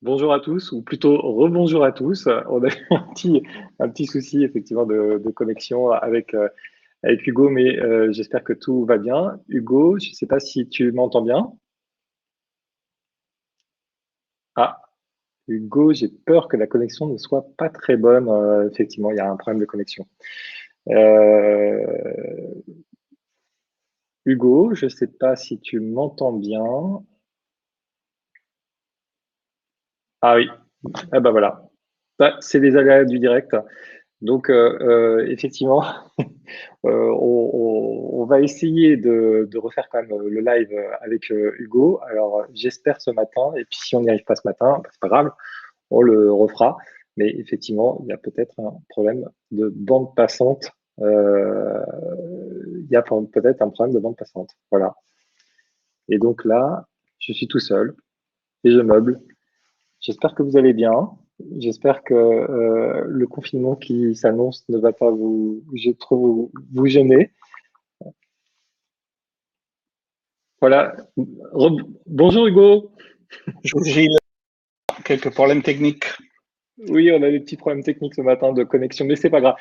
Bonjour à tous, ou plutôt rebonjour à tous. On a eu un petit souci effectivement de connexion avec Hugo, mais j'espère que tout va bien. Hugo, je ne sais pas si tu m'entends bien. Ah, Hugo, j'ai peur que la connexion ne soit pas très bonne. Effectivement, il y a un problème de connexion. Euh, Hugo, je ne sais pas si tu m'entends bien. Ah oui, ah bah voilà. Bah, c'est les aléas du direct. Donc, effectivement, on va essayer de refaire quand même le live avec Hugo. Alors, j'espère ce matin, et puis si on n'y arrive pas ce matin, bah, c'est pas grave, on le refera. Mais effectivement, il y a peut-être un problème de bande passante. Euh, il y a peut-être un problème de bande passante. Voilà. Et donc là, je suis tout seul et je meuble. J'espère que vous allez bien. J'espère que le confinement qui s'annonce ne va pas vous gêner. Voilà. Bonjour Hugo. Bonjour Gilles, quelques problèmes techniques. Oui, on a des petits problèmes techniques ce matin de connexion, mais c'est pas grave.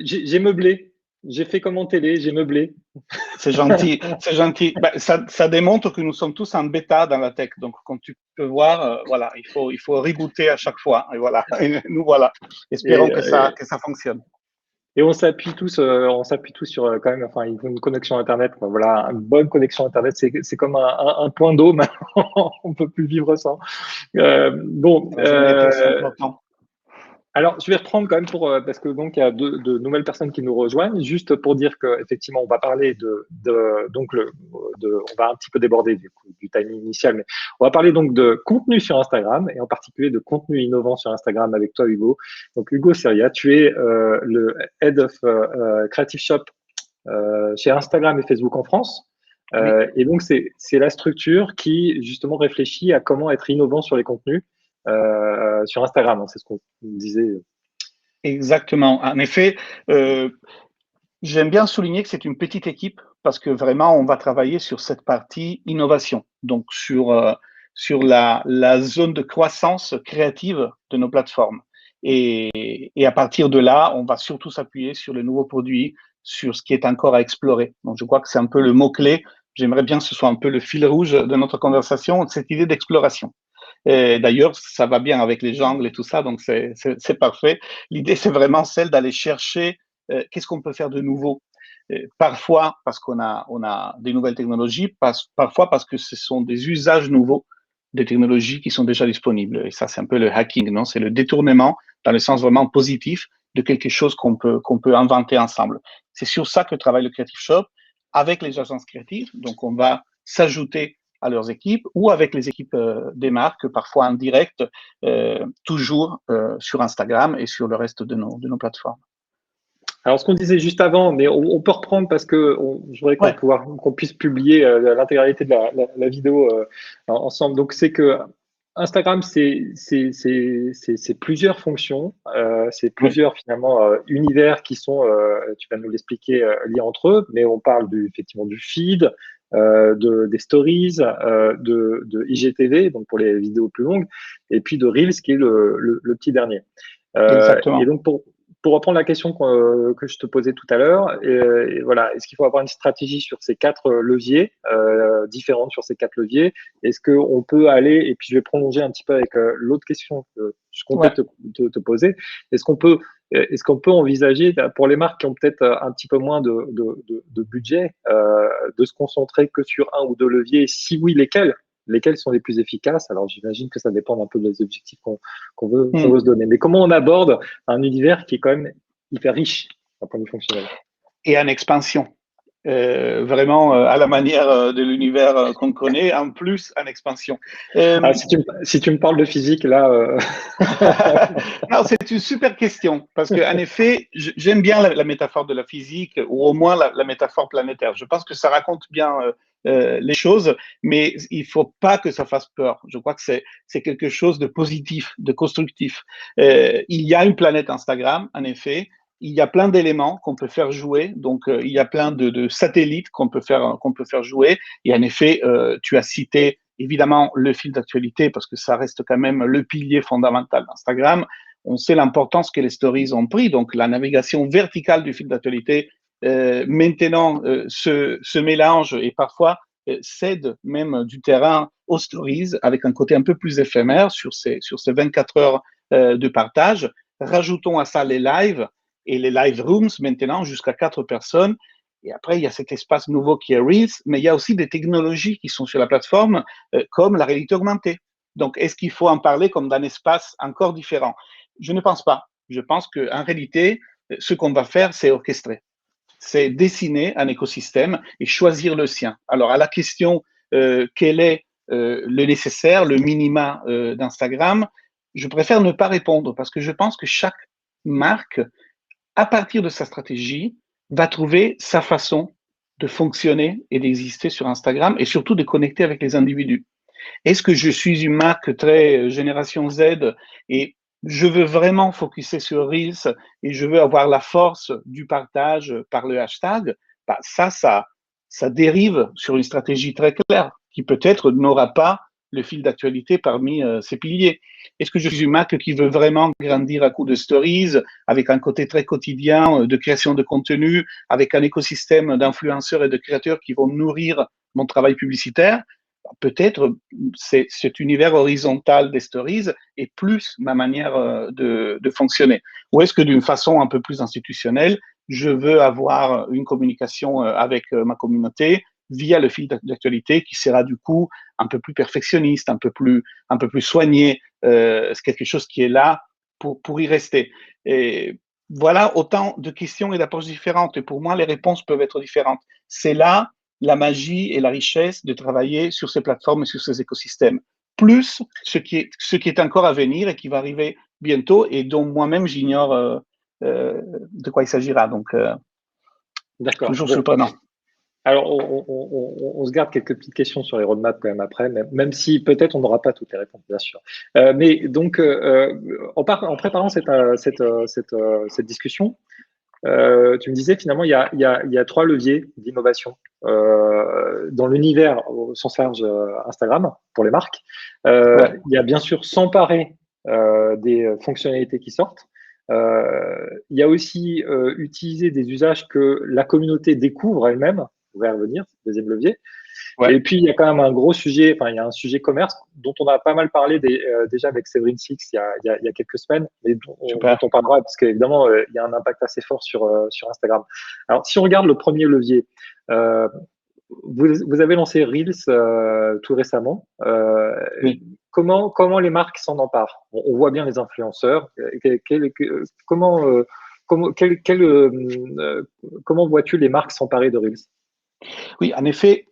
J'ai meublé. J'ai fait comme en télé, j'ai meublé. C'est gentil, c'est gentil. Ben, ça démontre que nous sommes tous en bêta dans la tech. Donc, comme tu peux voir, voilà, il faut rebooter à chaque fois. Et voilà, et nous voilà. Et, Espérons que euh, ça fonctionne. et on s'appuie tous sur quand même, enfin, il faut une connexion Internet. Quoi. Voilà, une bonne connexion Internet, c'est comme un point d'eau. Maintenant, on peut plus vivre sans. Bon, Dans une époque, c'est important. alors, je vais reprendre quand même parce que donc il y a de nouvelles personnes qui nous rejoignent, juste pour dire que effectivement, on va parler on va un petit peu déborder du timing initial, mais on va parler donc de contenu sur Instagram et en particulier de contenu innovant sur Instagram avec toi, Hugo. Donc, Hugo Seria, tu es le Head of Creative Shop chez Instagram et Facebook en France. Oui. Et donc, c'est la structure qui, justement, réfléchit à comment être innovant sur les contenus sur Instagram. Hein, c'est ce qu'on disait. Exactement. En effet, euh, j'aime bien souligner que c'est une petite équipe parce que vraiment, on va travailler sur cette partie innovation, donc sur la zone de croissance créative de nos plateformes. Et à partir de là, on va surtout s'appuyer sur les nouveaux produits, sur ce qui est encore à explorer. Donc, je crois que c'est un peu le mot-clé. J'aimerais bien que ce soit un peu le fil rouge de notre conversation, cette idée d'exploration. D'ailleurs, ça va bien avec les jungles et tout ça, donc c'est parfait. L'idée, c'est vraiment celle d'aller chercher qu'est-ce qu'on peut faire de nouveau. Parfois parce qu'on a des nouvelles technologies, parfois parce que ce sont des usages nouveaux des technologies qui sont déjà disponibles. Et ça, c'est un peu le hacking, non? C'est le détournement dans le sens vraiment positif de quelque chose qu'on peut inventer ensemble. C'est sur ça que travaille le Creative Shop avec les agences créatives. Donc, on va s'ajouter à leurs équipes ou avec les équipes des marques, parfois en direct, toujours sur Instagram et sur le reste de nos plateformes. Alors, ce qu'on disait juste avant, mais on peut reprendre parce que je voudrais Ouais, qu'on puisse publier l'intégralité de la vidéo ensemble. Donc, c'est que Instagram, c'est plusieurs fonctions, c'est ouais, plusieurs finalement univers qui sont, tu vas nous l'expliquer, liés entre eux, mais on parle effectivement du feed, des stories, de IGTV, donc pour les vidéos plus longues, et puis de Reels, qui est le petit dernier. Et exactement. donc, pour reprendre la question que je te posais tout à l'heure, et voilà, est-ce qu'il faut avoir une stratégie sur ces quatre leviers, différentes sur ces quatre leviers? Est-ce qu'on peut aller, et puis je vais prolonger un petit peu avec l'autre question que je comptais Ouais. te poser, est-ce qu'on peut envisager, pour les marques qui ont peut-être un petit peu moins de budget, de se concentrer que sur un ou deux leviers? Si oui, lesquels? Lesquels sont les plus efficaces? Alors, j'imagine que ça dépend un peu des objectifs qu'on veut se donner. Mais comment on aborde un univers qui est quand même hyper riche d'un point de vue fonctionnel? Et en expansion. Vraiment à la manière de l'univers qu'on connaît, en plus en expansion. Ah, si tu me parles de physique, là, Non, c'est une super question, parce qu'en effet, j'aime bien la métaphore de la physique, ou au moins la métaphore planétaire. Je pense que ça raconte bien les choses, mais il ne faut pas que ça fasse peur. Je crois que c'est quelque chose de positif, de constructif. Il y a une planète Instagram, en effet. Il y a plein d'éléments qu'on peut faire jouer, donc il y a plein de satellites qu'on peut faire jouer. Et en effet, tu as cité évidemment le fil d'actualité, parce que ça reste quand même le pilier fondamental d'Instagram. On sait l'importance que les stories ont pris, donc la navigation verticale du fil d'actualité maintenant se mélange et parfois cède même du terrain aux stories avec un côté un peu plus éphémère sur ces 24 heures de partage. Rajoutons à ça les lives et les live rooms maintenant jusqu'à 4 personnes. Et après, il y a cet espace nouveau qui est Reels, mais il y a aussi des technologies qui sont sur la plateforme, comme la réalité augmentée. Donc, est-ce qu'il faut en parler comme d'un espace encore différent? Je ne pense pas. Je pense qu'en réalité, ce qu'on va faire, c'est orchestrer. C'est dessiner un écosystème et choisir le sien. Alors, à la question quel est le nécessaire, le minima d'Instagram, je préfère ne pas répondre parce que je pense que chaque marque, à partir de sa stratégie, va trouver sa façon de fonctionner et d'exister sur Instagram et surtout de connecter avec les individus. Est-ce que je suis une marque très génération Z et je veux vraiment focuser sur Reels et je veux avoir la force du partage par le hashtag? Bah, ça dérive sur une stratégie très claire qui peut-être n'aura pas le fil d'actualité parmi ses piliers. Est-ce que je suis une marque qui veut vraiment grandir à coup de stories, avec un côté très quotidien de création de contenu, avec un écosystème d'influenceurs et de créateurs qui vont nourrir mon travail publicitaire? Peut-être cet univers horizontal des stories est plus ma manière de fonctionner. Ou est-ce que d'une façon un peu plus institutionnelle, je veux avoir une communication avec ma communauté via le fil d'actualité qui sera du coup un peu plus perfectionniste, un peu plus soigné, c'est quelque chose qui est là pour y rester. Et voilà autant de questions et d'approches différentes. Et pour moi, les réponses peuvent être différentes. C'est là la magie et la richesse de travailler sur ces plateformes et sur ces écosystèmes. Plus ce qui est encore à venir et qui va arriver bientôt et dont moi-même j'ignore de quoi il s'agira. Donc, D'accord. toujours Bon. surprenant. Alors, on se garde quelques petites questions sur les roadmaps quand même après, même si peut-être on n'aura pas toutes les réponses, bien sûr. Mais donc, en préparant cette discussion, tu me disais finalement, il y a trois leviers d'innovation dans l'univers au sens large Instagram pour les marques. Ouais. Il y a bien sûr s'emparer des fonctionnalités qui sortent. Il y a aussi utiliser des usages que la communauté découvre elle-même. On va y revenir, deuxième levier. Ouais. Et puis, il y a quand même un gros sujet, enfin, il y a un sujet commerce dont on a pas mal parlé déjà avec Séverine Six il y a quelques semaines, mais dont Super. on parlera parce qu'évidemment, il y a un impact assez fort sur Instagram. Alors, si on regarde le premier levier, euh, vous avez lancé Reels tout récemment. Oui. Comment les marques s'en emparent? On voit bien les influenceurs. Comment, comment vois-tu les marques s'emparer de Reels? Oui, en effet,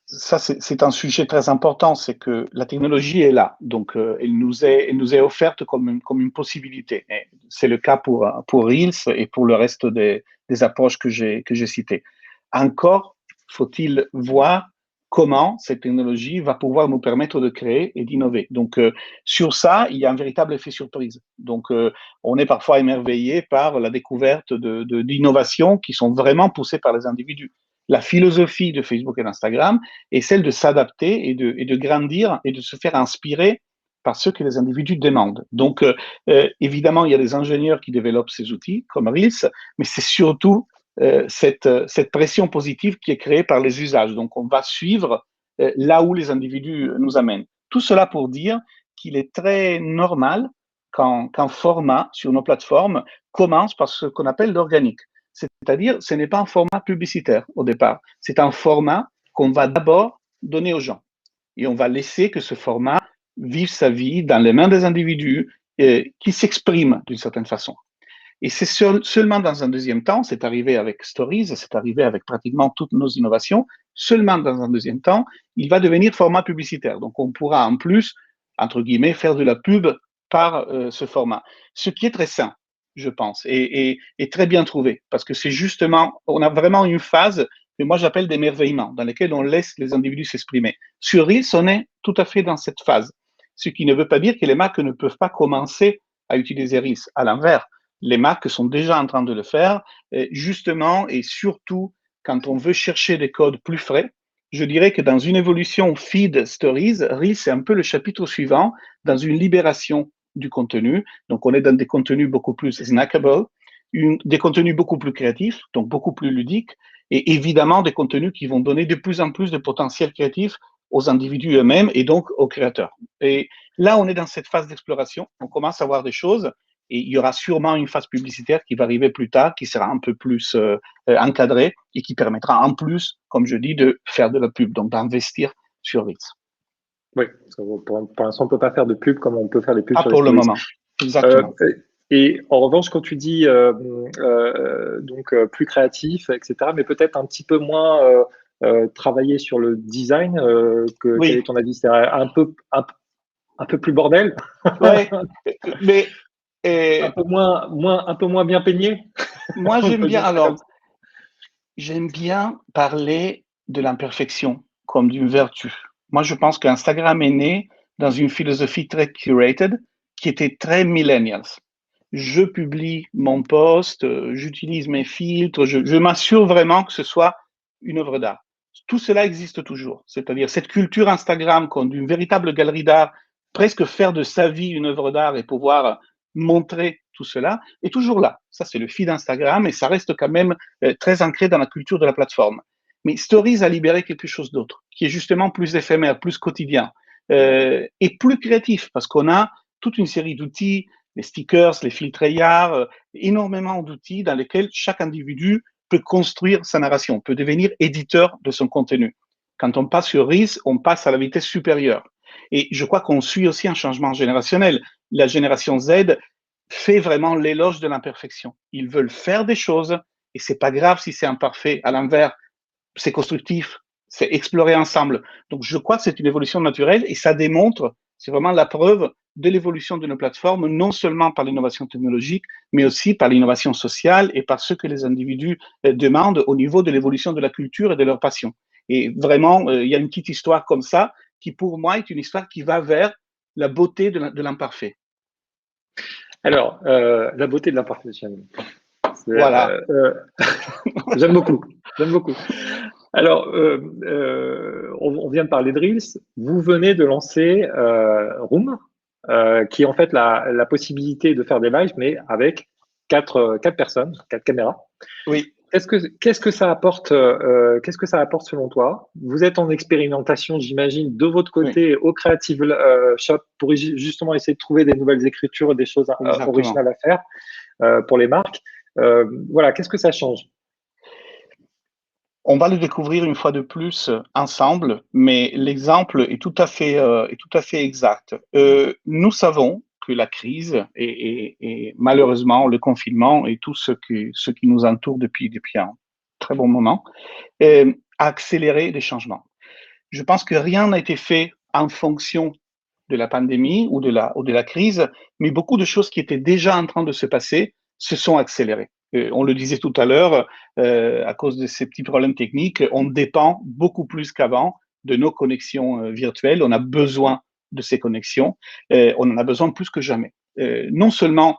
ça, c'est un sujet très important, c'est que la technologie est là, donc elle nous est offerte comme une possibilité. C'est le cas pour Reels et pour le reste des approches que j'ai citées. Encore faut-il voir comment cette technologie va pouvoir nous permettre de créer et d'innover. Donc sur ça, il y a un véritable effet surprise. Donc on est parfois émerveillé par la découverte d'innovations qui sont vraiment poussées par les individus. La philosophie de Facebook et d'Instagram est celle de s'adapter et de grandir et de se faire inspirer par ce que les individus demandent. Donc, évidemment, il y a des ingénieurs qui développent ces outils, comme Reels, mais c'est surtout cette pression positive qui est créée par les usages. Donc, on va suivre là où les individus nous amènent. Tout cela pour dire qu'il est très normal qu'un format sur nos plateformes commence par ce qu'on appelle l'organique. C'est-à-dire, ce n'est pas un format publicitaire au départ. C'est un format qu'on va d'abord donner aux gens. Et on va laisser que ce format vive sa vie dans les mains des individus qui s'expriment d'une certaine façon. Et c'est seulement dans un deuxième temps, c'est arrivé avec Stories, c'est arrivé avec pratiquement toutes nos innovations, seulement dans un deuxième temps, il va devenir format publicitaire. Donc on pourra en plus, entre guillemets, faire de la pub par ce format. Ce qui est très sain, je pense, et très bien trouvé, parce que c'est justement, on a vraiment une phase que moi j'appelle d'émerveillement, dans laquelle on laisse les individus s'exprimer. Sur Reels, on est tout à fait dans cette phase, ce qui ne veut pas dire que les marques ne peuvent pas commencer à utiliser Reels. À l'inverse, les marques sont déjà en train de le faire, justement et surtout quand on veut chercher des codes plus frais Je dirais que dans une évolution feed stories, Reels, c'est un peu le chapitre suivant dans une libération du contenu. Donc, on est dans des contenus beaucoup plus snackable, des contenus beaucoup plus créatifs, donc beaucoup plus ludiques, et évidemment des contenus qui vont donner de plus en plus de potentiel créatif aux individus eux-mêmes et donc aux créateurs. Et là, on est dans cette phase d'exploration. On commence à voir des choses et il y aura sûrement une phase publicitaire qui va arriver plus tard, qui sera un peu plus encadrée et qui permettra en plus, comme je dis, de faire de la pub, donc d'investir sur Reels. Oui, pour l'instant, on ne peut pas faire de pub comme on peut faire des pubs Pas sur les pour le stories. moment. Exactement. Et en revanche, quand tu dis plus créatif, etc., mais peut-être un petit peu moins travailler sur le design, quel Oui, est ton avis? C'est un peu plus bordel, ouais, mais un peu moins bien peigné, moi on j'aime peut bien. dire ça comme Alors, ça. j'aime bien parler de l'imperfection comme d'une vertu. Moi, je pense qu'Instagram est né dans une philosophie très curated qui était très millennials. Je publie mon post, j'utilise mes filtres, je m'assure vraiment que ce soit une œuvre d'art. Tout cela existe toujours. C'est-à-dire cette culture Instagram comme une véritable galerie d'art, presque faire de sa vie une œuvre d'art et pouvoir montrer tout cela est toujours là. Ça, c'est le feed Instagram et ça reste quand même très ancré dans la culture de la plateforme. Mais Stories a libéré quelque chose d'autre, qui est justement plus éphémère, plus quotidien et plus créatif, parce qu'on a toute une série d'outils, les stickers, les filtres AR, énormément d'outils dans lesquels chaque individu peut construire sa narration, peut devenir éditeur de son contenu. Quand on passe sur Reels, on passe à la vitesse supérieure. Et je crois qu'on suit aussi un changement générationnel. La génération Z fait vraiment l'éloge de l'imperfection. Ils veulent faire des choses et c'est pas grave si c'est imparfait. À l'inverse, c'est constructif, c'est explorer ensemble. Donc, je crois que c'est une évolution naturelle et ça démontre, c'est vraiment la preuve de l'évolution de nos plateformes, non seulement par l'innovation technologique, mais aussi par l'innovation sociale et par ce que les individus demandent au niveau de l'évolution de la culture et de leur passion. Et vraiment, il y a une petite histoire comme ça qui, pour moi, est une histoire qui va vers la beauté de l'imparfait. Alors, la beauté de l'imperfection. Voilà. J'aime beaucoup. J'aime beaucoup. Alors, on vient de parler de Reels. Vous venez de lancer Room, qui est en fait la possibilité de faire des lives, mais avec quatre personnes, quatre caméras. Oui. Qu'est-ce que ça apporte, qu'est-ce que ça apporte selon toi? Vous êtes en expérimentation, j'imagine, de votre Oui, côté au Creative Shop pour justement essayer de trouver des nouvelles écritures, des choses exactement. originales à faire pour les marques. Voilà, qu'est-ce que ça change? On va le découvrir une fois de plus ensemble, mais l'exemple est tout à fait exact. Nous savons que la crise et malheureusement le confinement et tout ce qui nous entoure depuis un très bon moment a accéléré les changements. Je pense que rien n'a été fait en fonction de la pandémie ou de la crise, mais beaucoup de choses qui étaient déjà en train de se passer se sont accélérées. On le disait tout à l'heure, à cause de ces petits problèmes techniques, on dépend beaucoup plus qu'avant de nos connexions virtuelles. On a besoin de ces connexions. On en a besoin plus que jamais. Non seulement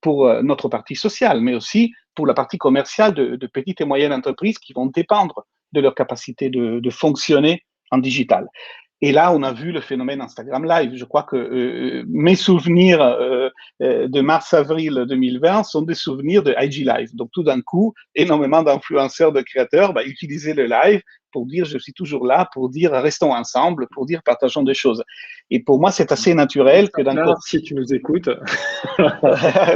pour notre partie sociale, mais aussi pour la partie commerciale de petites et moyennes entreprises qui vont dépendre de leur capacité de fonctionner en digital. Et là, on a vu le phénomène Instagram Live. Je crois que mes souvenirs de mars-avril 2020 sont des souvenirs de IG Live. Donc, tout d'un coup, énormément d'influenceurs, de créateurs utilisaient le live pour dire je suis toujours là, pour dire restons ensemble, pour dire partageons des choses. Et pour moi, c'est assez naturel que d'un Là, côté. si tu nous écoutes.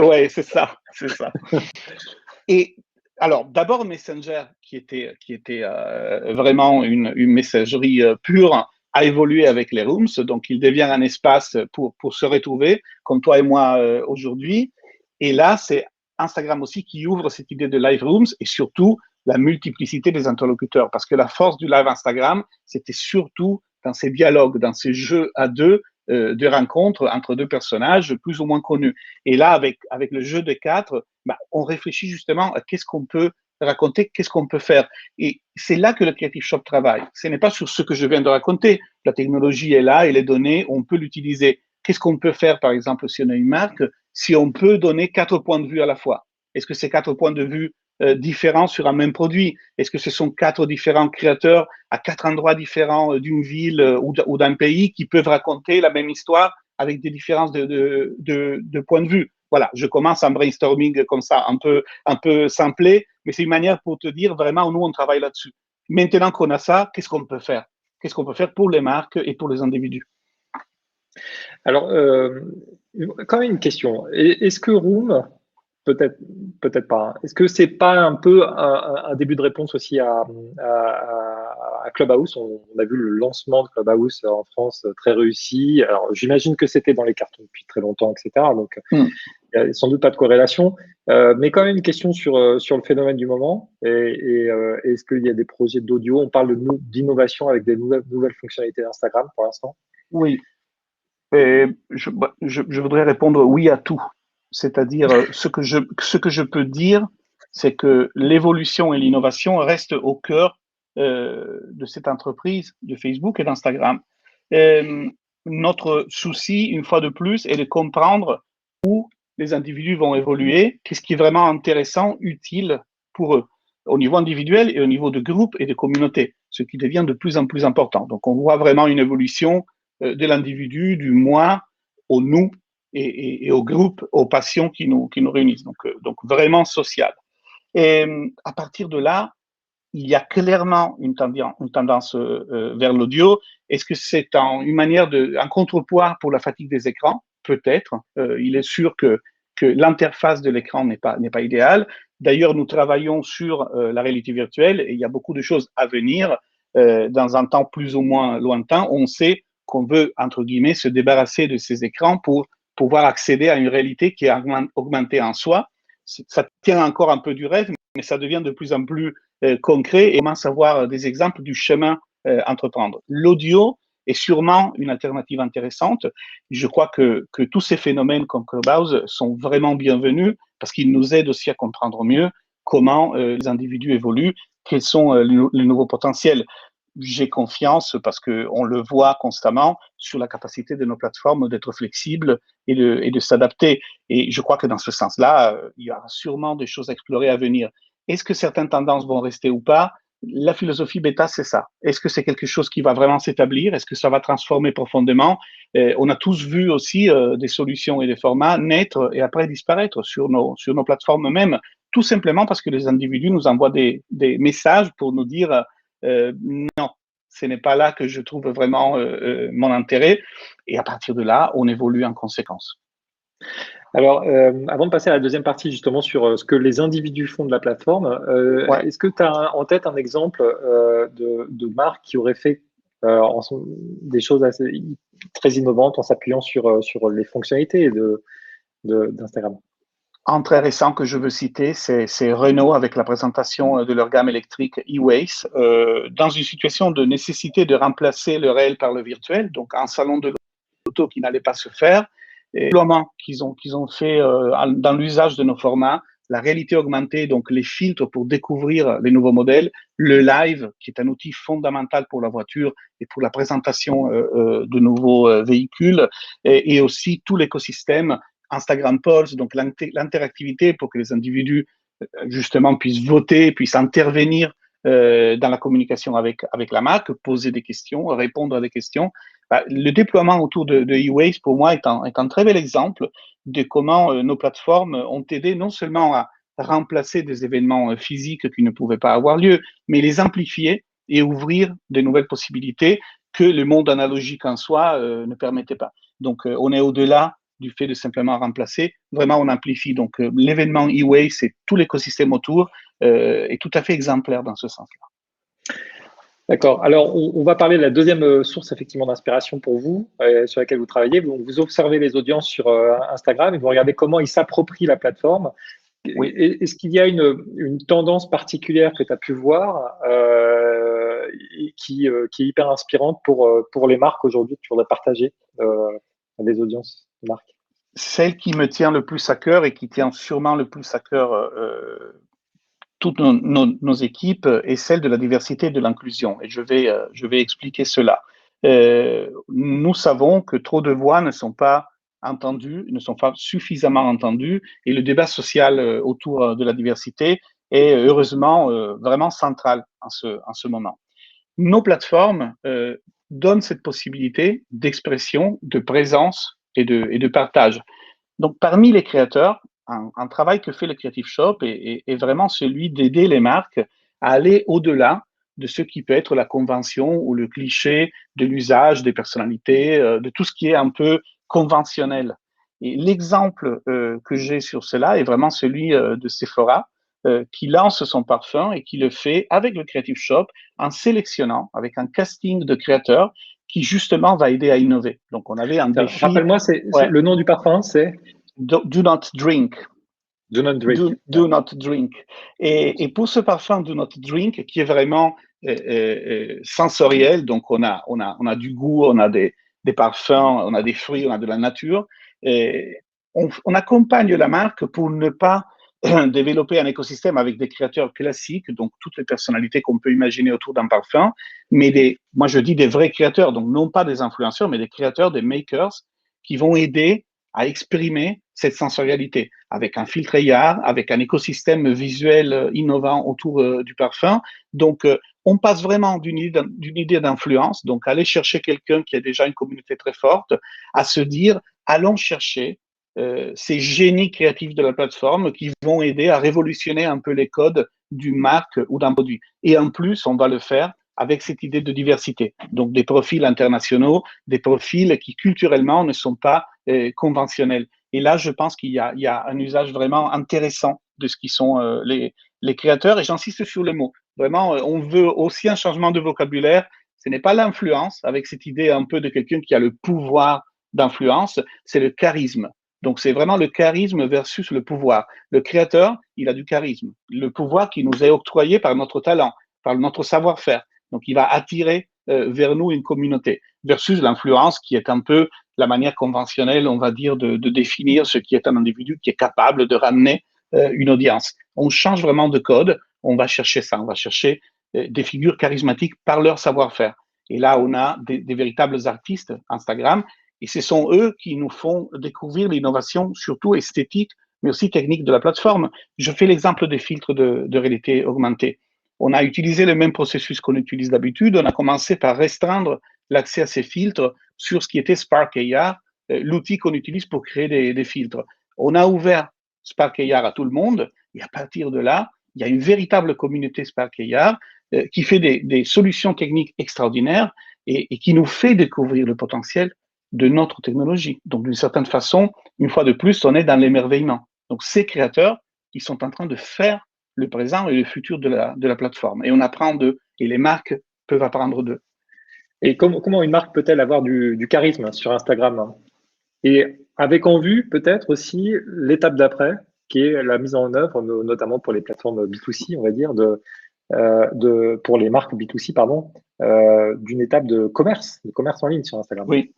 Ouais, c'est ça, c'est ça. Et alors, d'abord Messenger, qui était vraiment une messagerie pure, a évolué avec les rooms, donc il devient un espace pour se retrouver, comme toi et moi aujourd'hui. Et là, c'est Instagram aussi qui ouvre cette idée de live rooms et surtout la multiplicité des interlocuteurs, parce que la force du live Instagram, c'était surtout dans ces dialogues, dans ces jeux à deux de rencontres entre deux personnages plus ou moins connus. Et là, avec le jeu de quatre, bah, on réfléchit justement à qu'est-ce qu'on peut raconter, qu'est-ce qu'on peut faire. Et c'est là que le Creative Shop travaille. Ce n'est pas sur ce que je viens de raconter. La technologie est là et les données, on peut l'utiliser. Qu'est-ce qu'on peut faire, par exemple, si on a une marque, si on peut donner quatre points de vue à la fois? Est-ce que ces quatre points de vue différents sur un même produit? Est-ce que ce sont 4 différents créateurs à 4 endroits différents d'une ville ou d'un pays qui peuvent raconter la même histoire avec des différences de point de vue? Voilà, je commence un brainstorming comme ça, un peu simplé, mais c'est une manière pour te dire vraiment, nous, on travaille là-dessus. Maintenant qu'on a ça, qu'est-ce qu'on peut faire? Qu'est-ce qu'on peut faire pour les marques et pour les individus? Alors, quand même une question. Est-ce que Room, peut-être, peut-être pas, hein. Est-ce que c'est pas un peu un début de réponse aussi à Clubhouse? On a vu le lancement de Clubhouse en France très réussi. Alors, j'imagine que c'était dans les cartons depuis très longtemps, etc. Donc, il n'y a sans doute pas de corrélation, mais quand même une question sur le phénomène du moment. Est-ce qu'il y a des projets d'audio? On parle d'innovation avec des nouvelles fonctionnalités d'Instagram pour l'instant. Oui, et je voudrais répondre oui à tout. C'est-à-dire, ce que je peux dire, c'est que l'évolution et l'innovation restent au cœur de cette entreprise, de Facebook et d'Instagram. Notre souci, une fois de plus, est de comprendre où les individus vont évoluer, qu'est-ce qui est vraiment intéressant, utile pour eux, au niveau individuel et au niveau de groupe et de communauté, ce qui devient de plus en plus important. Donc, on voit vraiment une évolution de l'individu, du moi au nous et au groupe, aux passions qui nous réunissent. Donc vraiment social. Et à partir de là, il y a clairement une tendance vers l'audio. Est-ce que c'est une manière un contrepoids pour la fatigue des écrans? Peut-être. Il est sûr que l'interface de l'écran n'est pas idéale. D'ailleurs, nous travaillons sur la réalité virtuelle et il y a beaucoup de choses à venir dans un temps plus ou moins lointain. On sait qu'on veut, entre guillemets, se débarrasser de ces écrans pour pouvoir accéder à une réalité qui est augmentée en soi. Ça tient encore un peu du rêve, mais ça devient de plus en plus concret et on commence à voir des exemples du chemin entreprendre. L'audio est sûrement une alternative intéressante. Je crois que tous ces phénomènes comme Clubhouse sont vraiment bienvenus parce qu'ils nous aident aussi à comprendre mieux comment les individus évoluent, quels sont les nouveaux potentiels. J'ai confiance parce qu'on le voit constamment sur la capacité de nos plateformes d'être flexibles et de s'adapter. Et je crois que dans ce sens-là, il y aura sûrement des choses à explorer à venir. Est-ce que certaines tendances vont rester ou pas? La philosophie bêta, c'est ça. Est-ce que c'est quelque chose qui va vraiment s'établir? Est-ce que ça va transformer profondément? On a tous vu aussi des solutions et des formats naître et après disparaître sur nos plateformes mêmes, tout simplement parce que les individus nous envoient des messages pour nous dire non, ce n'est pas là que je trouve vraiment mon intérêt. Et à partir de là, on évolue en conséquence. Alors, avant de passer à la deuxième partie, justement, sur ce que les individus font de la plateforme, Ouais. est-ce que tu as en tête un exemple de marque qui aurait fait des choses très innovantes en s'appuyant sur les fonctionnalités d'Instagram? Un très récent que je veux citer, c'est Renault avec la présentation de leur gamme électrique e-Waze, dans une situation de nécessité de remplacer le réel par le virtuel, donc un salon de l'auto qui n'allait pas se faire, et le déploiement qu'ils ont fait dans l'usage de nos formats, la réalité augmentée, donc les filtres pour découvrir les nouveaux modèles, le live, qui est un outil fondamental pour la voiture et pour la présentation de nouveaux véhicules, et aussi tout l'écosystème Instagram Polls, donc l'interactivité pour que les individus justement puissent voter, puissent intervenir dans la communication avec la marque, poser des questions, répondre à des questions. Le déploiement autour de eWays, pour moi, est un très bel exemple de comment nos plateformes ont aidé non seulement à remplacer des événements physiques qui ne pouvaient pas avoir lieu, mais les amplifier et ouvrir de nouvelles possibilités que le monde analogique en soi ne permettait pas. Donc, on est au-delà du fait de simplement remplacer. Vraiment, on amplifie. Donc, l'événement eWay, c'est tout l'écosystème autour, est tout à fait exemplaire dans ce sens-là. D'accord. Alors, on va parler de la deuxième source effectivement d'inspiration pour vous, sur laquelle vous travaillez. Vous observez les audiences sur Instagram et vous regardez comment ils s'approprient la plateforme. Oui. Est-ce qu'il y a une tendance particulière que tu as pu voir qui est hyper inspirante pour les marques aujourd'hui que tu voudrais partager à des audiences de marques? Celle qui me tient le plus à cœur et qui tient sûrement le plus à cœur toutes nos équipes est celle de la diversité et de l'inclusion. Et je vais expliquer cela. Nous savons que trop de voix ne sont pas entendues, ne sont pas suffisamment entendues, et le débat social autour de la diversité est heureusement vraiment centrale en ce moment. Nos plateformes donnent cette possibilité d'expression, de présence et de partage. Donc, parmi les créateurs, un travail que fait le Creative Shop est vraiment celui d'aider les marques à aller au-delà de ce qui peut être la convention ou le cliché de l'usage des personnalités, de tout ce qui est un peu conventionnel. Et l'exemple que j'ai sur cela est vraiment celui de Sephora, qui lance son parfum et qui le fait avec le Creative Shop en sélectionnant, avec un casting de créateurs qui justement va aider à innover. Donc, on avait un défi. Rappelle-moi, Ouais, le nom du parfum, c'est do not drink. Do Not Drink. Do not drink. Et pour ce parfum Do not drink, qui est vraiment sensoriel, donc on a du goût, on a des parfums, on a des fruits, on a de la nature, et on accompagne la marque pour ne pas développer un écosystème avec des créateurs classiques, donc toutes les personnalités qu'on peut imaginer autour d'un parfum, mais moi je dis des vrais créateurs, donc non pas des influenceurs, mais des créateurs, des makers, qui vont aider à exprimer cette sensorialité avec un filtre AR, avec un écosystème visuel innovant autour du parfum. Donc, on passe vraiment d'une idée d'influence, donc aller chercher quelqu'un qui a déjà une communauté très forte, à se dire, allons chercher ces génies créatifs de la plateforme qui vont aider à révolutionner un peu les codes d'une marque ou d'un produit. Et en plus, on va le faire avec cette idée de diversité. Donc, des profils internationaux, des profils qui culturellement ne sont pas conventionnels. Et là, je pense qu'il y a un usage vraiment intéressant de ce qui sont les créateurs. Et j'insiste sur le mot. Vraiment, on veut aussi un changement de vocabulaire. Ce n'est pas l'influence, avec cette idée un peu de quelqu'un qui a le pouvoir d'influence, c'est le charisme. Donc, c'est vraiment le charisme versus le pouvoir. Le créateur, il a du charisme. Le pouvoir qui nous est octroyé par notre talent, par notre savoir-faire. Donc, il va attirer vers nous une communauté. Versus l'influence qui est un peu la manière conventionnelle, on va dire, de définir ce qui est un individu qui est capable de ramener une audience. On change vraiment de code, on va chercher ça, on va chercher des figures charismatiques par leur savoir-faire. Et là, on a des véritables artistes Instagram, et ce sont eux qui nous font découvrir l'innovation, surtout esthétique, mais aussi technique de la plateforme. Je fais l'exemple des filtres de réalité augmentée. On a utilisé le même processus qu'on utilise d'habitude. On a commencé par restreindre l'accès à ces filtres sur ce qui était Spark AR, l'outil qu'on utilise pour créer des filtres. On a ouvert Spark AR à tout le monde, et à partir de là, il y a une véritable communauté Spark AR qui fait des solutions techniques extraordinaires et qui nous fait découvrir le potentiel de notre technologie. Donc, d'une certaine façon, une fois de plus, on est dans l'émerveillement. Donc, ces créateurs, ils sont en train de faire le présent et le futur de la plateforme. Et on apprend d'eux, et les marques peuvent apprendre d'eux. Et comment une marque peut-elle avoir du charisme sur Instagram, hein? Et avec en vue, peut-être aussi l'étape d'après, qui est la mise en œuvre, notamment pour les plateformes B2C, on va dire, pour les marques B2C, pardon, d'une étape de commerce en ligne sur Instagram. Oui.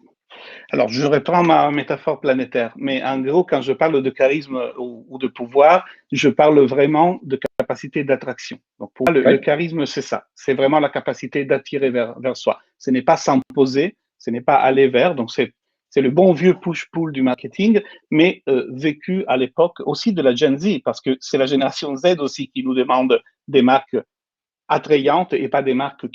Alors, je reprends ma métaphore planétaire, mais en gros, quand je parle de charisme ou de pouvoir, je parle vraiment de capacité d'attraction. Donc, pour moi, le charisme, c'est ça. C'est vraiment la capacité d'attirer vers soi. Ce n'est pas s'imposer, ce n'est pas aller vers. Donc, c'est le bon vieux push-pull du marketing, mais vécu à l'époque aussi de la Gen Z, parce que c'est la génération Z aussi qui nous demande des marques attrayantes et pas des marques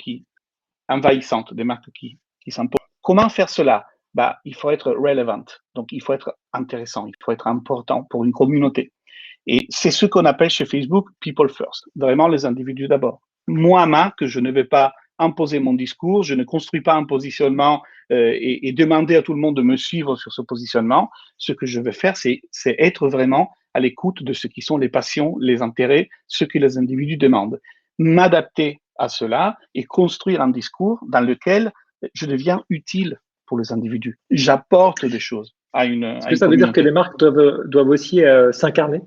envahissantes, des marques qui s'imposent. Comment faire cela? Bah, il faut être relevant, donc il faut être intéressant, il faut être important pour une communauté. Et c'est ce qu'on appelle chez Facebook people first, vraiment les individus d'abord. Moi, marque, je ne vais pas imposer mon discours, je ne construis pas un positionnement et demander à tout le monde de me suivre sur ce positionnement. Ce que je vais faire, c'est être vraiment à l'écoute de ce qui sont les passions, les intérêts, ce que les individus demandent. M'adapter à cela et construire un discours dans lequel je deviens utile pour les individus. J'apporte des choses à une communauté. Est-ce que ça veut dire que les marques doivent aussi s'incarner?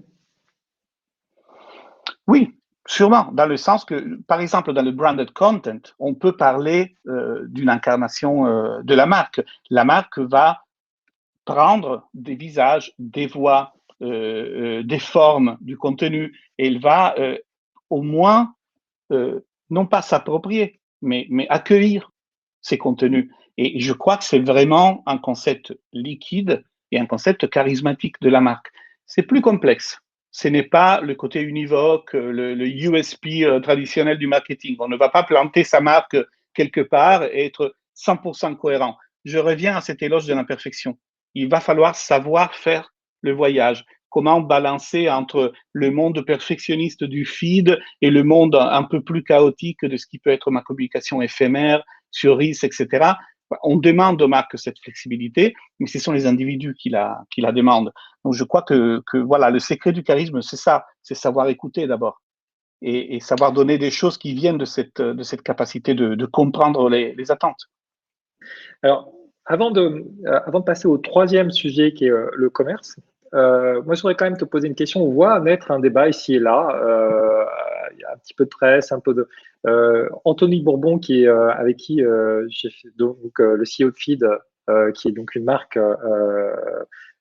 Oui, sûrement, dans le sens que, par exemple, dans le branded content, on peut parler d'une incarnation de la marque. La marque va prendre des visages, des voix, des formes, du contenu, et elle va au moins non pas s'approprier, mais accueillir ces contenus. Et je crois que c'est vraiment un concept liquide et un concept charismatique de la marque. C'est plus complexe. Ce n'est pas le côté univoque, le USP traditionnel du marketing. On ne va pas planter sa marque quelque part et être 100% cohérent. Je reviens à cet éloge de l'imperfection. Il va falloir savoir faire le voyage. Comment balancer entre le monde perfectionniste du feed et le monde un peu plus chaotique de ce qui peut être ma communication éphémère sur Reels, etc. On demande aux marques cette flexibilité, mais ce sont les individus qui la demandent. Donc, je crois que voilà, le secret du charisme, c'est ça, c'est savoir écouter d'abord et savoir donner des choses qui viennent de cette capacité de comprendre les attentes. Alors, avant de passer au troisième sujet qui est le commerce, moi, je voudrais quand même te poser une question. On voit naître un débat ici et là. Il y a un petit peu de presse, un peu de. Anthony Bourbon, avec qui j'ai fait donc, le CEO de Feed, qui est donc une marque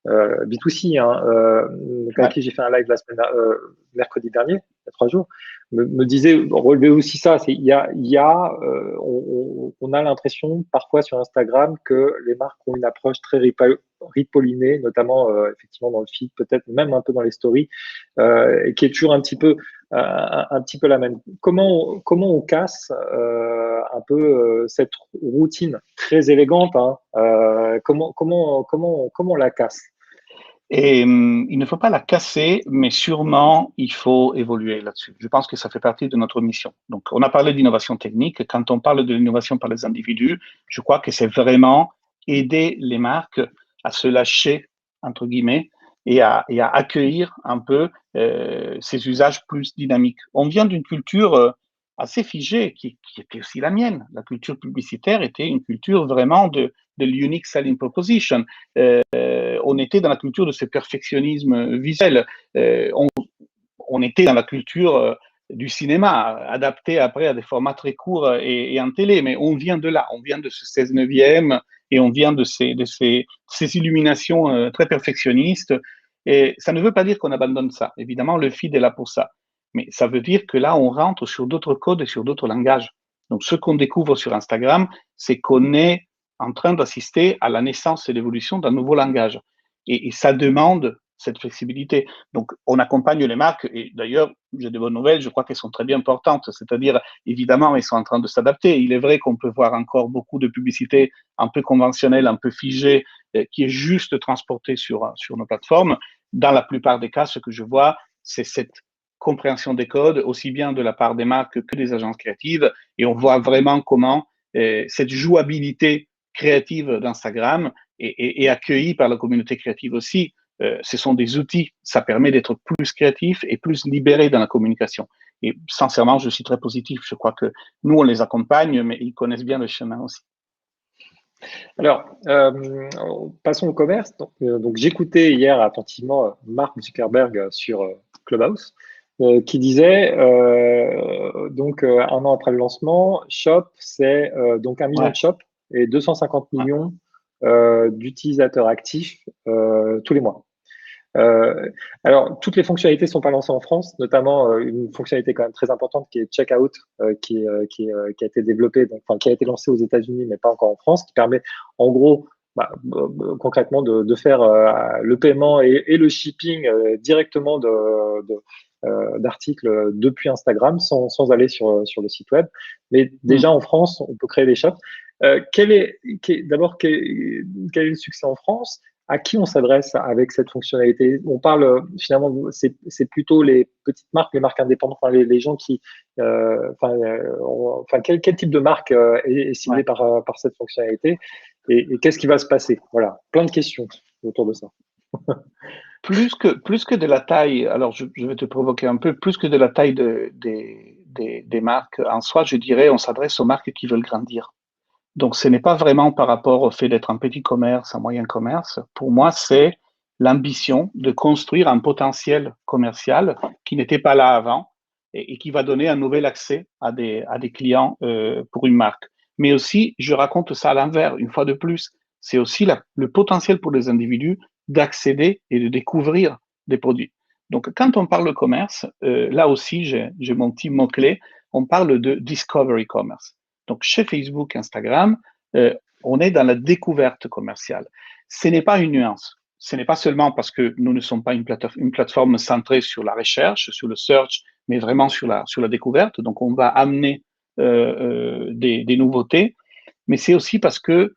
B2C, hein, avec Ouais. qui j'ai fait un live mercredi dernier, il y a 3 jours, me disait, relever aussi ça, on a l'impression parfois sur Instagram que les marques ont une approche très ripollinée, notamment effectivement dans le feed, peut-être même un peu dans les stories, et qui est toujours un petit peu la même. Comment on casse un peu cette routine très élégante, hein, comment on la casse? Et il ne faut pas la casser, mais sûrement il faut évoluer là-dessus. Je pense que ça fait partie de notre mission. Donc, on a parlé d'innovation technique. Quand on parle de l'innovation par les individus, je crois que c'est vraiment aider les marques à se lâcher, entre guillemets, et à accueillir un peu ces usages plus dynamiques. On vient d'une culture assez figée, qui était aussi la mienne. La culture publicitaire était une culture vraiment de l'unique selling proposition. On était dans la culture de ce perfectionnisme visuel. On était dans la culture du cinéma, adapté après à des formats très courts et en télé, mais on vient de là, on vient de ce 16 neuvième et on vient de ces illuminations très perfectionnistes. Et ça ne veut pas dire qu'on abandonne ça. Évidemment, le feed est là pour ça. Mais ça veut dire que là, on rentre sur d'autres codes et sur d'autres langages. Donc, ce qu'on découvre sur Instagram, c'est qu'on est en train d'assister à la naissance et l'évolution d'un nouveau langage. Et ça demande cette flexibilité. Donc, on accompagne les marques et d'ailleurs, j'ai de bonnes nouvelles, je crois qu'elles sont très bien portantes. C'est-à-dire, évidemment, ils sont en train de s'adapter. Il est vrai qu'on peut voir encore beaucoup de publicités un peu conventionnelles, un peu figées, qui est juste transportée sur nos plateformes. Dans la plupart des cas, ce que je vois, c'est cette compréhension des codes, aussi bien de la part des marques que des agences créatives. Et on voit vraiment comment cette jouabilité créative d'Instagram est accueillie par la communauté créative aussi. Ce sont des outils, ça permet d'être plus créatif et plus libéré dans la communication. Et sincèrement, je suis très positif. Je crois que nous, on les accompagne, mais ils connaissent bien le chemin aussi. Alors, passons au commerce. Donc, j'écoutais hier attentivement Mark Zuckerberg sur Clubhouse, qui disait, donc 1 an après le lancement, Shop, c'est donc 1 million de Ouais, shops et 250 ouais, millions d'utilisateurs actifs tous les mois. Alors, toutes les fonctionnalités ne sont pas lancées en France, notamment une fonctionnalité quand même très importante qui est Checkout, qui a été développée, donc, enfin, qui a été lancée aux États-Unis, mais pas encore en France, qui permet en gros, concrètement, de faire le paiement et le shipping directement d'articles depuis Instagram sans aller sur le site web. Mais mm. déjà en France, on peut créer des shops. D'abord, quel est le succès en France? À qui on s'adresse avec cette fonctionnalité? On parle finalement, c'est plutôt les petites marques, les marques indépendantes, enfin, les gens qui, enfin, quel type de marque est ciblé Ouais. par cette fonctionnalité et qu'est-ce qui va se passer? Voilà, plein de questions autour de ça. Plus que de la taille, alors je vais te provoquer un peu, plus que de la taille des marques en soi, je dirais, on s'adresse aux marques qui veulent grandir. Donc, ce n'est pas vraiment par rapport au fait d'être un petit commerce, un moyen commerce. Pour moi, c'est l'ambition de construire un potentiel commercial qui n'était pas là avant et qui va donner un nouvel accès à des clients pour une marque. Mais aussi, je raconte ça à l'envers, une fois de plus, c'est aussi le potentiel pour les individus d'accéder et de découvrir des produits. Donc, quand on parle de commerce, là aussi, j'ai mon petit mot-clé, on parle de discovery commerce. Donc, chez Facebook, Instagram, on est dans la découverte commerciale. Ce n'est pas une nuance. ce n'est pas seulement parce que nous ne sommes pas une plateforme centrée sur la recherche, sur le search, mais vraiment sur la découverte. Donc, on va amener des nouveautés, mais c'est aussi parce que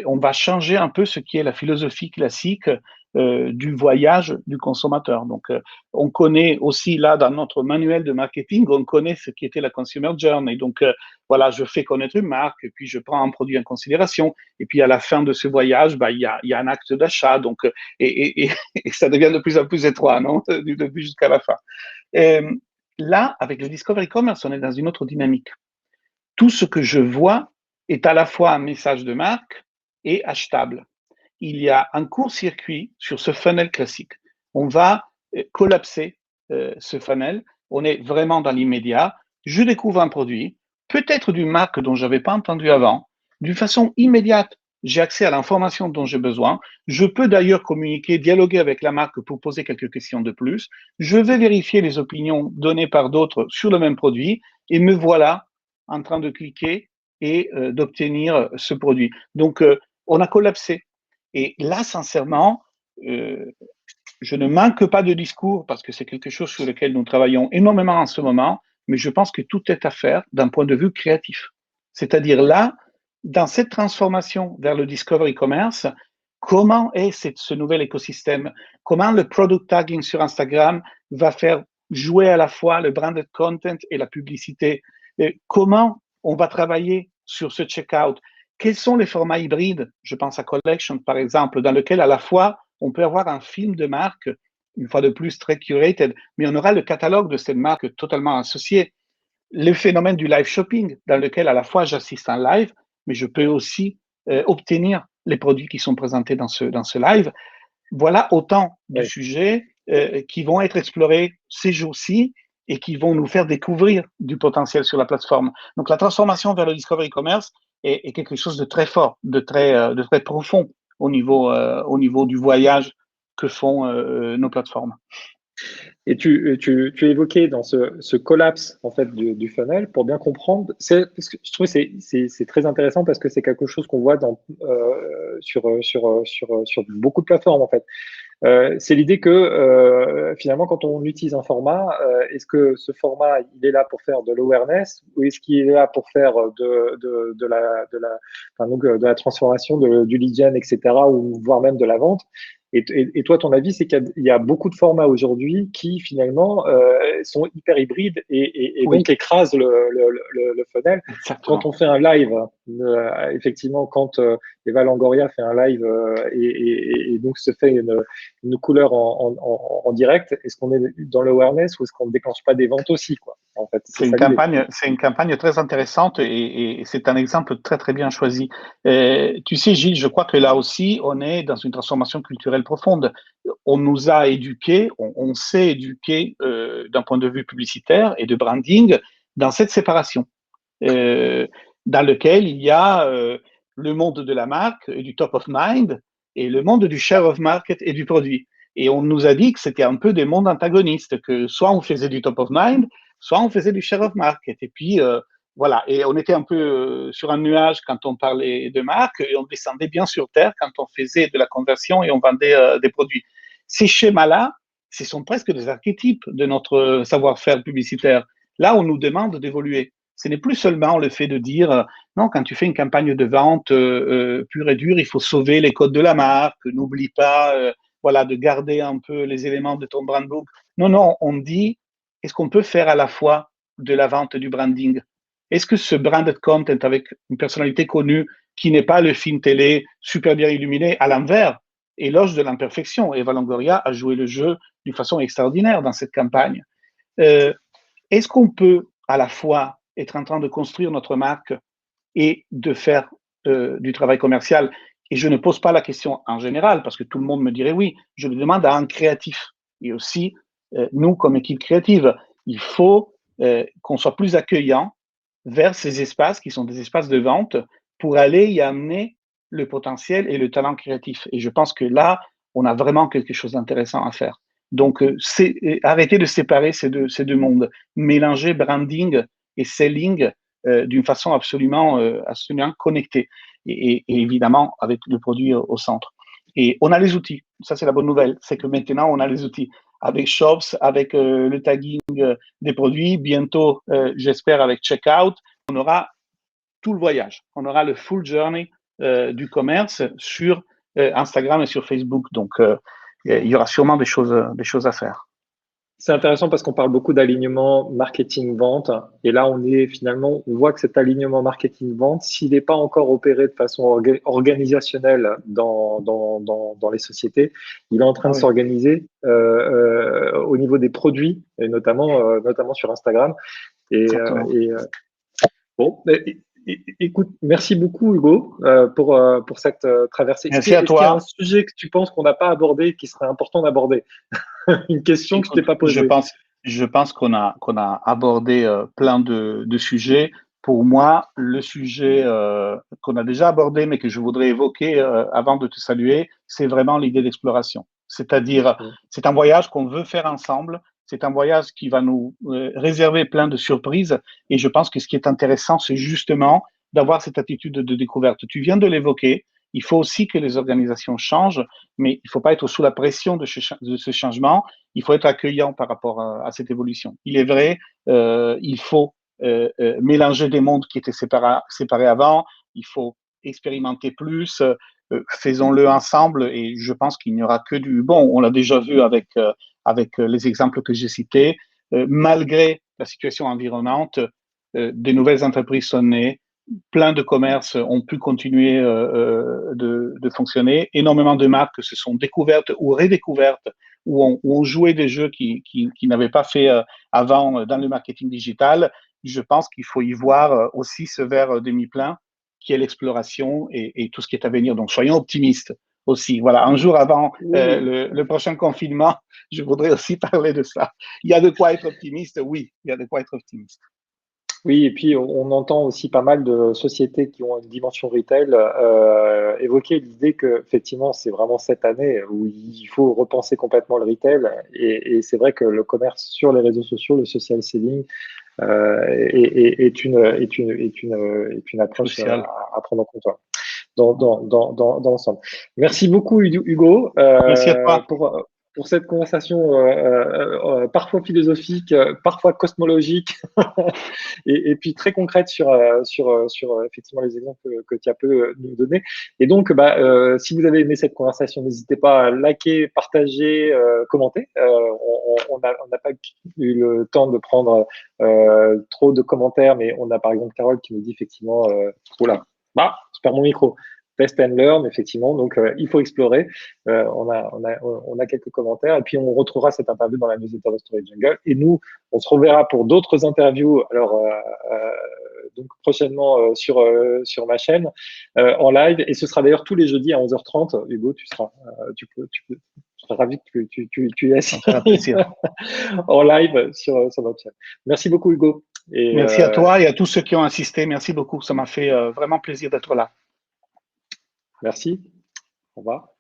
on va changer un peu ce qui est la philosophie classique du voyage du consommateur. Donc, on connaît aussi là dans notre manuel de marketing, on connaît ce qui était la consumer journey. Donc, voilà, je fais connaître une marque, et puis je prends un produit en considération, et puis à la fin de ce voyage, bah, il y a un acte d'achat. Donc, et ça devient de plus en plus étroit, non, du début jusqu'à la fin. Et, là, avec le Discovery Commerce, on est dans une autre dynamique. Tout ce que je vois est à la fois un message de marque et achetable. Il y a un court-circuit sur ce funnel classique. On va collapser ce funnel. On est vraiment dans l'immédiat. Je découvre un produit, peut-être d'une marque dont je n'avais pas entendu avant. D'une façon immédiate, j'ai accès à l'information dont j'ai besoin. Je peux d'ailleurs communiquer, dialoguer avec la marque pour poser quelques questions de plus. Je vais vérifier les opinions données par d'autres sur le même produit et me voilà en train de cliquer et d'obtenir ce produit. Donc, on a collapsé. Et là, sincèrement, je ne manque pas de discours parce que c'est quelque chose sur lequel nous travaillons énormément en ce moment, mais je pense que tout est à faire d'un point de vue créatif. C'est-à-dire là, dans cette transformation vers le discovery commerce, comment est ce nouvel écosystème? Comment le product tagging sur Instagram va faire jouer à la fois le branded content et la publicité? Et comment on va travailler sur ce checkout? Quels sont les formats hybrides? Je pense à Collection, par exemple, dans lequel à la fois on peut avoir un film de marque, une fois de plus très curated, mais on aura le catalogue de cette marque totalement associé. Le phénomène du live shopping, dans lequel à la fois j'assiste en live, mais je peux aussi obtenir les produits qui sont présentés dans ce live. Voilà autant de Oui. sujets qui vont être explorés ces jours-ci et qui vont nous faire découvrir du potentiel sur la plateforme. Donc la transformation vers le discovery commerce est quelque chose de très fort, de très profond au niveau du voyage que font nos plateformes. Et tu évoquais dans ce collapse en fait du funnel pour bien comprendre. Parce que je trouve que c'est très intéressant parce que c'est quelque chose qu'on voit sur beaucoup de plateformes en fait. C'est l'idée que finalement, quand on utilise un format, est-ce que ce format il est là pour faire de l'awareness ou est-ce qu'il est là pour faire enfin, donc, de la transformation du lead gen, etc., ou voire même de la vente? Et toi, ton avis, c'est qu'il y a beaucoup de formats aujourd'hui qui finalement sont hyper hybrides et Oui, donc écrasent le funnel. Quand exactement. on fait un live, effectivement, quand Eva Longoria fait un live et donc se fait une couleur en direct, est-ce qu'on est dans l'awareness ou est-ce qu'on ne déclenche pas des ventes aussi, quoi? En fait, c'est ça l'idée. C'est une campagne très intéressante et c'est un exemple très très bien choisi. Tu sais, Gilles, je crois que là aussi, on est dans une transformation culturelle profonde. On nous a éduqués, on s'est éduqués d'un point de vue publicitaire et de branding dans cette séparation, euh, dans lequel il y a le monde de la marque et du top of mind et le monde du share of market et du produit. Et on nous a dit que c'était un peu des mondes antagonistes, que soit on faisait du top of mind, soit on faisait du share of market. Et puis, voilà. Et on était un peu sur un nuage quand on parlait de marque et on descendait bien sur terre quand on faisait de la conversion et on vendait des produits. Ces schémas-là, ce sont presque des archétypes de notre savoir-faire publicitaire. Là, on nous demande d'évoluer. Ce n'est plus seulement le fait de dire non, quand tu fais une campagne de vente pure et dure, il faut sauver les codes de la marque, n'oublie pas voilà, de garder un peu les éléments de ton brand book. Non, non, on dit est-ce qu'on peut faire à la fois de la vente et du branding? Est-ce que ce branded content avec une personnalité connue qui n'est pas le film télé super bien illuminé, à l'envers, éloge de l'imperfection? Eva Longoria a joué le jeu d'une façon extraordinaire dans cette campagne. Euh, Est-ce qu'on peut à la fois être en train de construire notre marque et de faire du travail commercial? Et je ne pose pas la question en général parce que tout le monde me dirait oui. Je le demande à un créatif. Et aussi, nous, comme équipe créative, il faut qu'on soit plus accueillant vers ces espaces qui sont des espaces de vente pour aller y amener le potentiel et le talent créatif. Et je pense que là, on a vraiment quelque chose d'intéressant à faire. Donc, arrêter de séparer ces deux mondes, mélanger branding et selling d'une façon absolument connectée et évidemment avec le produit au centre. Et on a les outils. Ça, c'est la bonne nouvelle. C'est que maintenant, on a les outils. Avec Shops, avec le tagging des produits, bientôt, j'espère, avec Checkout, on aura tout le voyage. On aura le full journey du commerce sur Instagram et sur Facebook. Donc, il y aura sûrement des choses à faire. C'est intéressant parce qu'on parle beaucoup d'alignement marketing-vente. Et là, on voit que cet alignement marketing-vente, s'il n'est pas encore opéré de façon organisationnelle dans les sociétés, il est en train Ah de oui, s'organiser au niveau des produits, et notamment sur Instagram. Et, exactement. bon, écoute, merci beaucoup Hugo pour cette traversée. Merci à Est-ce qu'il y a un toi. sujet que tu penses qu'on n'a pas abordé et qui serait important d'aborder? Une question que je t'ai Écoute, pas posée. je pense qu'on a abordé plein de sujets. Pour moi, le sujet qu'on a déjà abordé, mais que je voudrais évoquer avant de te saluer, c'est vraiment l'idée d'exploration. C'est-à-dire, c'est un voyage qu'on veut faire ensemble. C'est un voyage qui va nous réserver plein de surprises. Et je pense que ce qui est intéressant, c'est justement d'avoir cette attitude de découverte. Tu viens de l'évoquer. Il faut aussi que les organisations changent, mais il ne faut pas être sous la pression de ce changement. Il faut être accueillant par rapport à cette évolution. Il est vrai, il faut mélanger des mondes qui étaient séparés avant, il faut expérimenter plus, faisons-le ensemble et je pense qu'il n'y aura que du bon. On l'a déjà vu avec les exemples que j'ai cités. Malgré la situation environnante, des nouvelles entreprises sont nées, plein de commerces ont pu continuer de fonctionner. Énormément de marques se sont découvertes ou redécouvertes, où on jouait des jeux qui n'avaient pas fait avant dans le marketing digital. Je pense qu'il faut y voir aussi ce verre demi-plein qui est l'exploration et tout ce qui est à venir. Donc, soyons optimistes aussi. Voilà, un jour avant Oui, le prochain confinement, je voudrais aussi parler de ça. Il y a de quoi être optimiste, oui, il y a de quoi être optimiste. oui, et puis on entend aussi pas mal de sociétés qui ont une dimension retail évoquer l'idée que effectivement c'est vraiment cette année où il faut repenser complètement le retail et c'est vrai que le commerce sur les réseaux sociaux, le social selling est une approche Crucial. à prendre en compte dans l'ensemble. Merci beaucoup Hugo Merci à toi. pour cette conversation parfois philosophique, parfois cosmologique et puis très concrète sur effectivement les exemples que tu as pu nous donner. Et donc, si vous avez aimé cette conversation, n'hésitez pas à liker, partager, commenter. On n'a pas eu le temps de prendre trop de commentaires, mais on a par exemple Carole qui nous dit effectivement, oula, je perds mon micro. Test and learn, effectivement. Donc, il faut explorer. On a quelques commentaires et puis on retrouvera cette interview dans la newsletter de Story Jungle. Et nous, on se reverra pour d'autres interviews. Alors, donc prochainement sur ma chaîne en live. Et ce sera d'ailleurs tous les jeudis à 11h30. Hugo, je serai ravi que tu y Ça me assis fera plaisir. en live sur notre chaîne. Merci beaucoup, Hugo. Et Merci à toi et à tous ceux qui ont assisté. Merci beaucoup. Ça m'a fait vraiment plaisir d'être là. merci. Au revoir.